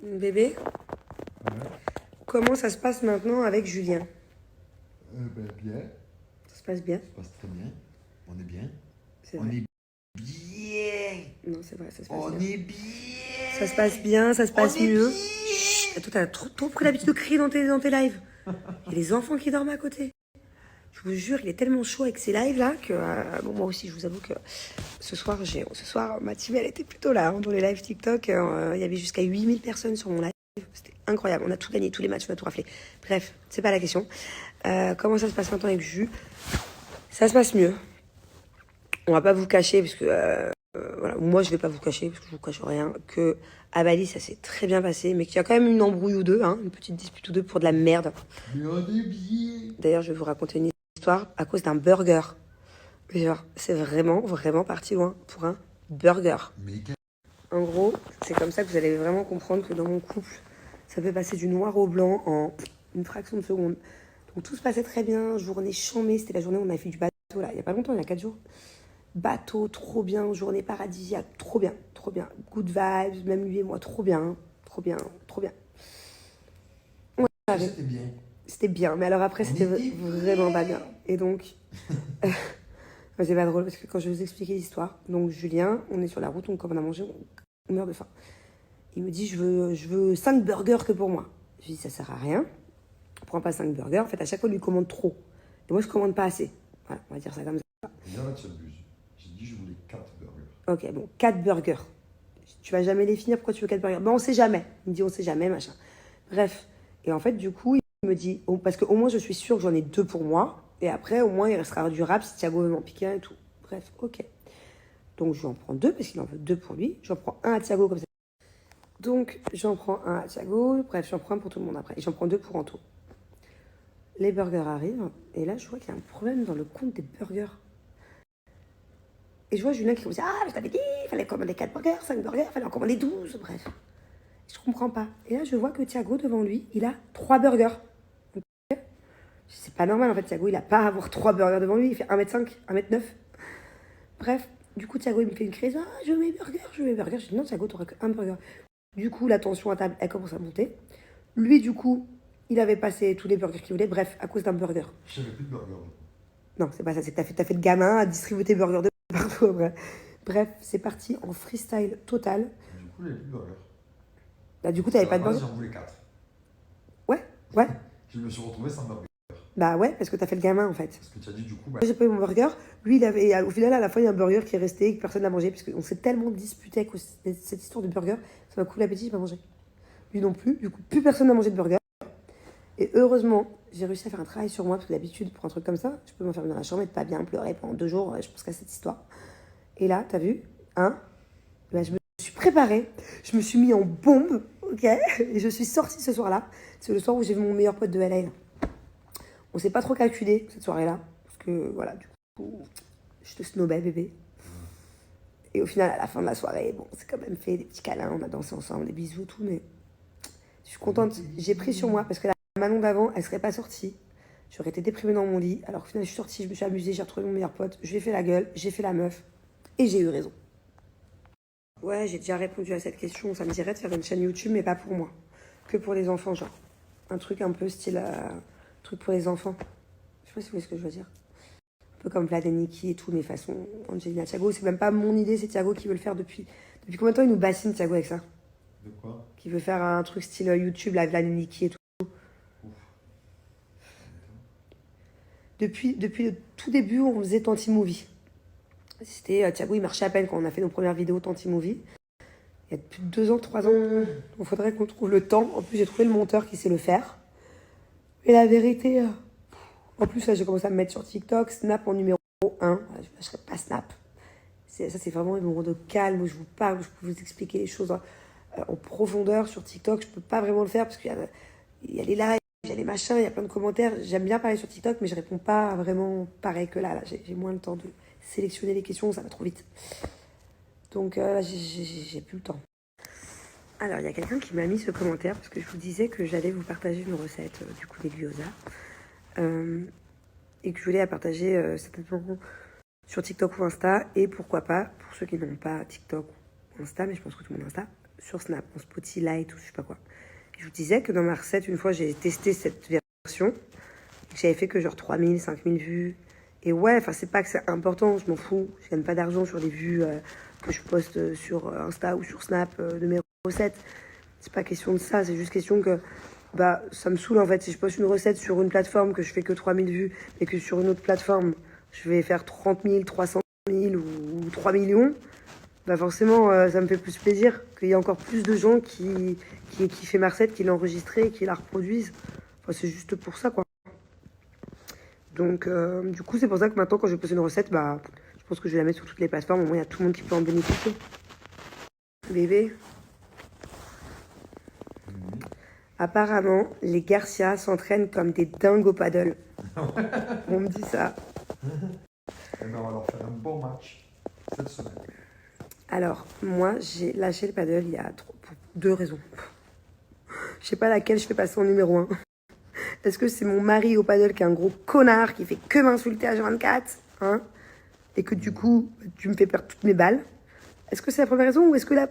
Bébé, Ouais. comment ça se passe maintenant avec Julien? Bien, Ça se passe bien? ça se passe très bien. On est bien. C'est On vrai. est bien. Non, c'est vrai, ça se passe On bien. est Ça se bien. passe bien, ça se On passe est mieux. bien. Et toi, t'as trop pris l'habitude de crier dans tes lives. Il y a les enfants qui dorment à côté. Je vous jure, il est tellement chaud avec ces lives là que bon, moi aussi, je vous avoue que ce soir, ma team, elle était plutôt là hein, dans les lives TikTok. Il y avait jusqu'à 8000 personnes sur mon live. C'était incroyable. On a tout gagné, tous les matchs, on a tout raflé. Bref, c'est pas la question. Comment ça se passe maintenant avec Jus? Ça se passe mieux. On va pas vous cacher, parce que voilà, moi je vais pas vous cacher, parce que je vous cache rien, que à Bali ça s'est très bien passé, mais qu'il y a quand même une embrouille ou deux, hein, une petite dispute ou deux pour de la merde. Mais on est bien. D'ailleurs, je vais vous raconter une histoire à cause d'un burger. Mais genre, c'est vraiment parti loin pour un burger. Mais En gros, c'est comme ça que vous allez vraiment comprendre que dans mon couple, ça peut passer du noir au blanc en une fraction de seconde. Donc tout se passait très bien, journée chambée, c'était la journée où on a fait du bateau là, il y a pas longtemps, il y a 4 jours. Bateau, trop bien, journée paradisiaque, trop bien, trop bien. Good vibes, même lui et moi, trop bien, trop bien, trop bien. On avait- c'était bien. C'était bien, mais alors après, On c'était était vraiment pas bien. bien. Et donc, c'est pas drôle parce que quand je vais vous expliquer l'histoire, donc Julien, on est sur la route, comme on a mangé, on meurt de faim. Il me dit, je veux 5 burgers que pour moi. Je lui dis, ça sert à rien. On prend pas 5 burgers. En fait, à chaque fois, il lui commande trop. Et moi, je commande pas assez. Voilà, on va dire ça comme ça. Et là, tu abuses. J'ai dit je voulais 4 burgers. Ok, bon, 4 burgers. Tu vas jamais les finir, pourquoi tu veux 4 burgers? Ben, on sait jamais. Il me dit, on sait jamais, machin. Bref. Et en fait, du coup, il me dit, parce qu'au moins, je suis sûre que j'en ai 2 pour moi. Et après, au moins, il restera du rap si Thiago veut m'en piquer un et tout. Bref, ok. Donc, je lui en prends 2 parce qu'il en veut 2 pour lui. J'en prends un à Thiago comme ça. Donc, j'en prends un à Thiago. Bref, j'en prends un pour tout le monde après. Et j'en prends 2 pour Anto. Les burgers arrivent. Et là, je vois qu'il y a un problème dans le compte des burgers. Et je vois Julien qui me dit, ah, je t'avais dit, il fallait commander 4 burgers, 5 burgers, il fallait en commander 12. Bref. Je comprends pas. Et là, je vois que Thiago, devant lui, il a 3 burgers. C'est pas normal, en fait, Thiago, il a pas à avoir 3 burgers devant lui. Il fait 1m5, 1m9. Bref, du coup, Thiago, il me fait une crise. Ah, je veux mes burgers, je veux mes burgers. Je dis, non, Thiago, t'auras qu'un burger. Du coup, la tension à table, elle commence à monter. Lui, du coup, il avait passé tous les burgers qu'il voulait. Bref, à cause d'un burger. J'avais plus de burgers. Non, c'est pas ça. C'est que t'as fait le gamin à distribuer tes burgers de partout après. Bref, c'est parti en freestyle total. Du coup, j'avais plus de burgers. Bah, du coup, Parce t'avais qu'à pas la de base, burger. j'en voulais 4. Ouais, ouais. Je me suis retrouvé sans burger. Bah ouais, parce que t'as fait le gamin en fait. Parce que tu as dit du coup, bah, Moi, j'ai pas eu mon burger. Lui, il avait. Et au final, à la fin, il y a un burger qui est resté et que personne n'a mangé. Parce qu'on s'est tellement disputé avec cette histoire de burger. Ça m'a coupé l'appétit, j'ai pas mangé. Lui non plus. Du coup, plus personne n'a mangé de burger. Et heureusement, j'ai réussi à faire un travail sur moi. Parce que d'habitude, pour un truc comme ça, je peux m'enfermer dans la chambre et pas bien pleurer pendant 2 jours. Je pense qu'à cette histoire. Et là, t'as vu, hein, bah, je me suis préparée. Je me suis mis en bombe. Ok. Et je suis sortie ce soir-là. C'est le soir où j'ai vu mon meilleur pote de LA. On s'est pas trop calculé cette soirée-là. Parce que voilà, du coup, je te snobais, bébé. Et au final, à la fin de la soirée, bon, c'est quand même fait des petits câlins, on a dansé ensemble, des bisous, tout, mais je suis contente. J'ai pris sur moi parce que la Manon d'avant, elle serait pas sortie. J'aurais été déprimée dans mon lit. Alors au final, je suis sortie, je me suis amusée, j'ai retrouvé mon meilleur pote, je lui ai fait la gueule, j'ai fait la meuf, et j'ai eu raison. Ouais, j'ai déjà répondu à cette question. Ça me dirait de faire une chaîne YouTube, mais pas pour moi. Que pour les enfants, genre. Un truc un peu style. Truc pour les enfants. Je sais pas si vous voyez ce que je veux dire. Un peu comme Vlad et Nikki et tout, mais façon Angelina. Thiago, c'est même pas mon idée, c'est Thiago qui veut le faire depuis. Depuis combien de temps il nous bassine, Thiago, avec ça? de quoi? Qui veut faire un truc style YouTube, la Vlad et Nikki et tout. Ouf. Depuis le tout début, on faisait Tanti-Movie. C'était Thiago, il marchait à peine quand on a fait nos premières vidéos Tanti-Movie. Il y a plus de 2 ans, 3 ans. Il faudrait qu'on trouve le temps. En plus, j'ai trouvé le monteur qui sait le faire. Et la vérité, en plus, là, j'ai commencé à me mettre sur TikTok, Snap en numéro 1. Je ne lâcherai pas Snap. Ça, c'est vraiment un moment de calme où je vous parle, où je peux vous expliquer les choses en profondeur. Sur TikTok, je ne peux pas vraiment le faire parce qu'il y a les lives, il y a les machins, il y a plein de commentaires. J'aime bien parler sur TikTok, mais je réponds pas vraiment pareil que là. J'ai moins le temps de sélectionner les questions, ça va trop vite. Donc là, j'ai plus le temps. Alors, il y a quelqu'un qui m'a mis ce commentaire parce que je vous disais que j'allais vous partager une recette du coup des gyoza. Et que je voulais la partager certainement sur TikTok ou Insta. Et pourquoi pas, pour ceux qui n'ont pas TikTok ou Insta, mais je pense que tout le monde a Insta, sur Snap, en Spotlight ou je sais pas quoi. Je vous disais que dans ma recette, une fois, j'ai testé cette version. J'avais fait que genre 3000, 5000 vues. Et ouais, enfin, c'est pas que c'est important, je m'en fous. Je gagne pas d'argent sur les vues que je poste sur Insta ou sur Snap de mes recettes. C'est pas question de ça, c'est juste question que bah, ça me saoule en fait. Si je poste une recette sur une plateforme que je fais que 3000 vues et que sur une autre plateforme, je vais faire 30 000, 300 000 ou 3 millions, bah forcément, ça me fait plus plaisir qu'il y ait encore plus de gens qui kiffent ma recette, qui l'ont enregistrée et qui la reproduisent. Enfin, c'est juste pour ça, quoi. Donc, du coup, c'est pour ça que maintenant, quand je pose une recette, bah, je pense que je vais la mettre sur toutes les plateformes. Au moins, il y a tout le monde qui peut en bénéficier. Bébé. Apparemment, les Garcia s'entraînent comme des dingues au paddle. On me dit ça. Eh ben, on va leur faire un bon match cette semaine. Alors, moi, j'ai lâché le paddle il y a pour 2 raisons. Je sais pas laquelle je fais passer en numéro 1. Est-ce que c'est mon mari au paddle qui est un gros connard qui fait que m'insulter à 24, hein, et que du coup, tu me fais perdre toutes mes balles? Est-ce que c'est la première raison ou est-ce que la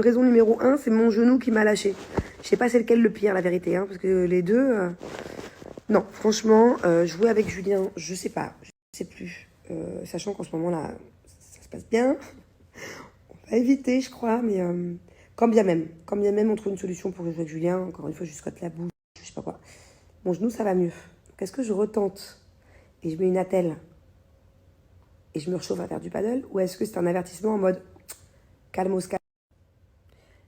raison numéro 1, c'est mon genou qui m'a lâché? Je sais pas c'est lequel le pire, la vérité, hein, parce que les deux... Non, franchement, jouer avec Julien, je sais pas, je sais plus. Sachant qu'en ce moment-là, ça se passe bien. On va éviter, je crois, mais quand bien même, on trouve une solution pour jouer avec Julien. Encore une fois, je scotte la bouche, je sais pas quoi. Mon genou, ça va mieux. Donc, est-ce que je retente et je mets une attelle et je me réchauffe à faire du paddle, ou est-ce que c'est un avertissement en mode calmos, calmos?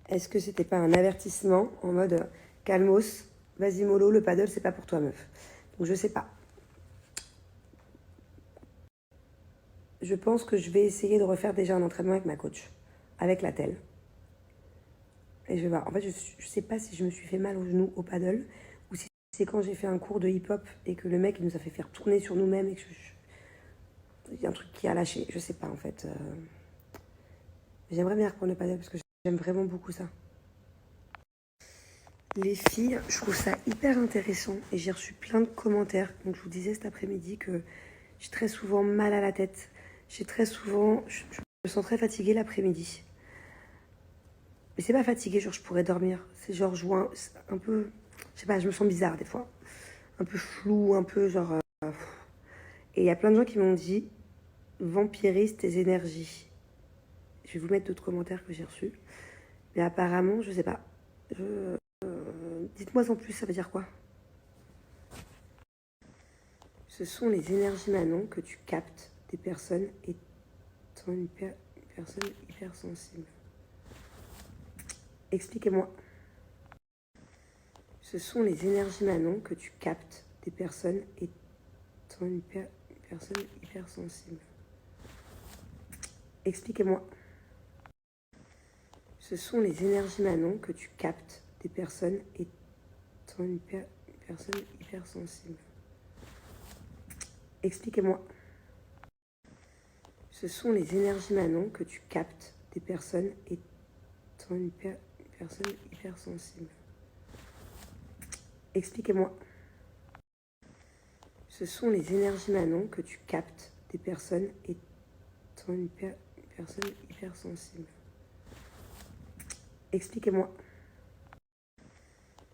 Est-ce que c'était pas un avertissement en mode calmos, vas-y mollo, le paddle, c'est pas pour toi, meuf? Donc, je sais pas. Je pense que je vais essayer de refaire déjà un entraînement avec ma coach, avec la telle. Et je vais voir. En fait, je sais pas si je me suis fait mal au genou au paddle ou si c'est quand j'ai fait un cours de hip-hop et que le mec il nous a fait faire tourner sur nous-mêmes et que il y a un truc qui a lâché. Je sais pas en fait. J'aimerais bien reprendre le paddle parce que j'aime vraiment beaucoup ça. Les filles, je trouve ça hyper intéressant et j'ai reçu plein de commentaires. Donc je vous disais cet après-midi que j'ai très souvent mal à la tête. Je me sens très fatiguée l'après-midi. Mais c'est pas fatiguée, genre je pourrais dormir. C'est genre un peu, je sais pas, je me sens bizarre des fois. Un peu flou, un peu genre... Et il y a plein de gens qui m'ont dit, vampirise tes énergies. Je vais vous mettre d'autres commentaires que j'ai reçus. Mais apparemment, je sais pas. Dites-moi en plus, ça veut dire quoi? Ce sont les énergies Manon que tu captes des personnes étant une personne hypersensible. Expliquez-moi. Ce sont les énergies Manon que tu captes des personnes étant une personne hypersensible. Expliquez-moi. Ce sont les énergies Manon que tu captes des personnes étant une personne hypersensible. Expliquez-moi. Ce sont les énergies Manon que tu captes des personnes étant une personne hypersensible. Expliquez-moi. Ce sont les énergies Manon que tu captes des personnes étant une personne hypersensible. Expliquez-moi.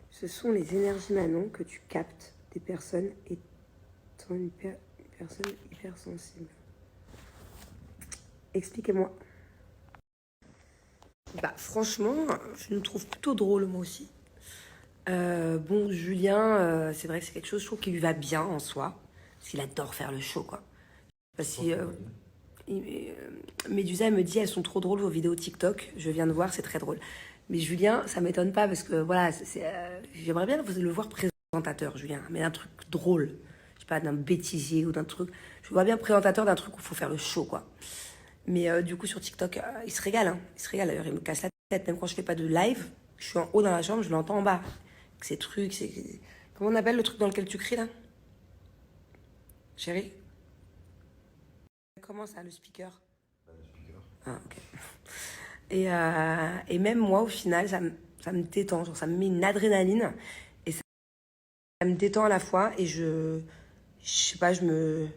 Ce sont les énergies Manon que tu captes des personnes étant une personne hypersensible. Expliquez-moi. Bah franchement, je nous trouve plutôt drôle moi aussi. Bon, Julien, c'est vrai que c'est quelque chose, je trouve, qui lui va bien en soi. Parce qu'il adore faire le show, quoi. Parce que Médusa, elle me dit, elles sont trop drôles vos vidéos TikTok. Je viens de voir, c'est très drôle. Mais Julien, ça m'étonne pas parce que, voilà, j'aimerais bien le voir présentateur, Julien. Mais d'un truc drôle. Je sais pas, d'un bêtisier ou d'un truc. Je vois bien présentateur d'un truc où il faut faire le show, quoi. Mais du coup, sur TikTok, il se régale, hein. Il se régale, d'ailleurs, il me casse la tête. Même quand je fais pas de live, je suis en haut dans la chambre, je l'entends en bas. Ces trucs, c'est... Comment on appelle le truc dans lequel tu cries, là? Chérie? Comment ça, le speaker? Le speaker. Ah, ok. Et même moi, au final, ça me détend. Genre, ça me met une adrénaline. Et ça me détend à la fois. Et je sais pas, je me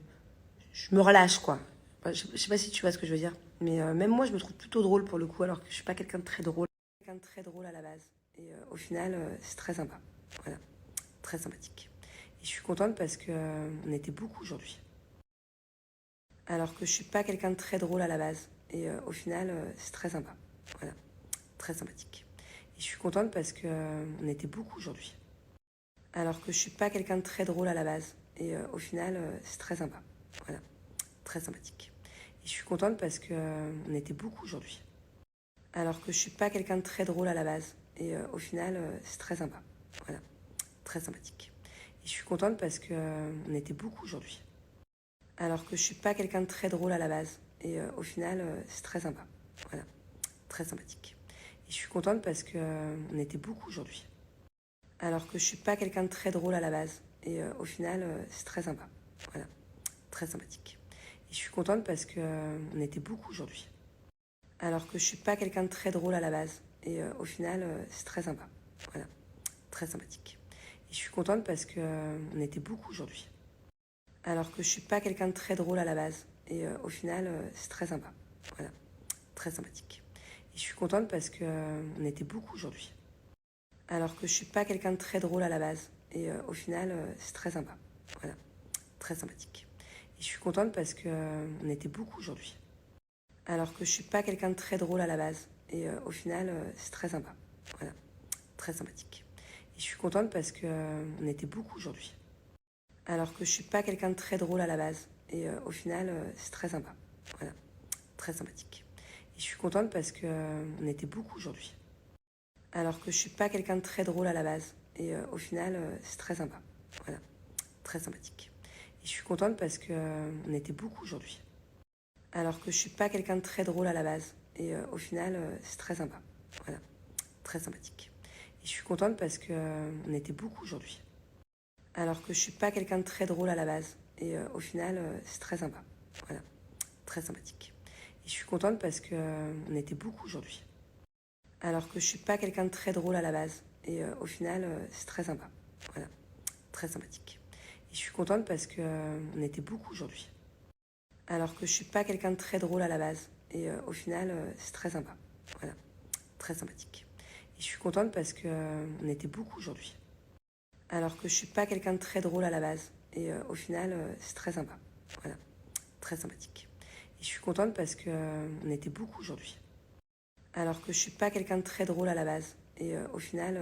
relâche, quoi. Je sais pas si tu vois ce que je veux dire. Mais même moi, je me trouve plutôt drôle pour le coup, alors que je suis pas quelqu'un de très drôle. Quelqu'un de très drôle à la base. Et au final, c'est très sympa. Voilà, très sympathique. Et je suis contente parce que on était beaucoup aujourd'hui. Alors que je suis pas quelqu'un de très drôle à la base. Et au final, c'est très sympa. Voilà, très sympathique. Et je suis contente parce que on était beaucoup aujourd'hui. Alors que je suis pas quelqu'un de très drôle à la base. Et au final, c'est très sympa. Voilà, très sympathique. Et je suis contente parce que on était beaucoup aujourd'hui. Alors que je suis pas quelqu'un de très drôle à la base. Et au final, c'est très sympa. Voilà, très sympathique. Et je suis contente parce que on était beaucoup aujourd'hui. Alors que je suis pas quelqu'un de très drôle à la base. Et au final, c'est très sympa. Voilà, très sympathique. Et je suis contente parce que on était beaucoup aujourd'hui. Alors que je suis pas quelqu'un de très drôle à la base. Et au final, c'est très sympa. Voilà, très sympathique. Et je suis contente parce que on était beaucoup aujourd'hui. Alors que je suis pas quelqu'un de très drôle à la base. Et au final, c'est très sympa. Voilà, très sympathique. Et je suis contente parce que on était beaucoup aujourd'hui. Alors que je suis pas quelqu'un de très drôle à la base. Et au final, c'est très sympa. Voilà, très sympathique. Et je suis contente parce que on était beaucoup aujourd'hui. Alors que je suis pas quelqu'un de très drôle à la base. Et au final, c'est très sympa. Voilà, très sympathique. Et je suis contente parce que on était beaucoup aujourd'hui. Alors que je suis pas quelqu'un de très drôle à la base. Et au final, c'est très sympa. Voilà, très sympathique. Et je suis contente parce que on était beaucoup aujourd'hui. Alors que je suis pas quelqu'un de très drôle à la base. Et au final, c'est très sympa. Voilà, très sympathique. Et je suis contente parce que on était beaucoup aujourd'hui. Alors que je suis pas quelqu'un de très drôle à la base. Et au final, c'est très sympa. Voilà, très sympathique. Et je suis contente parce que on était beaucoup aujourd'hui. Alors que je suis pas quelqu'un de très drôle à la base. Et au final, c'est très sympa. Voilà, très sympathique. Et je suis contente parce que on était beaucoup aujourd'hui. Alors que je suis pas quelqu'un de très drôle à la base. Et au final, c'est très sympa. Voilà, très sympathique. Et je suis contente parce que on était beaucoup aujourd'hui. Alors que je suis pas quelqu'un de très drôle à la base. Et au final, c'est très sympa. Voilà, très sympathique. Et je suis contente parce que on était beaucoup aujourd'hui. Alors que je suis pas quelqu'un de très drôle à la base. Et au final, c'est très sympa. Voilà, très sympathique. Et je suis contente parce que on était beaucoup aujourd'hui. Alors que je suis pas quelqu'un de très drôle à la base. Et au final, c'est très sympa. Voilà, très sympathique. Et je suis contente parce que on était beaucoup aujourd'hui. Alors que je suis pas quelqu'un de très drôle à la base. Et au final,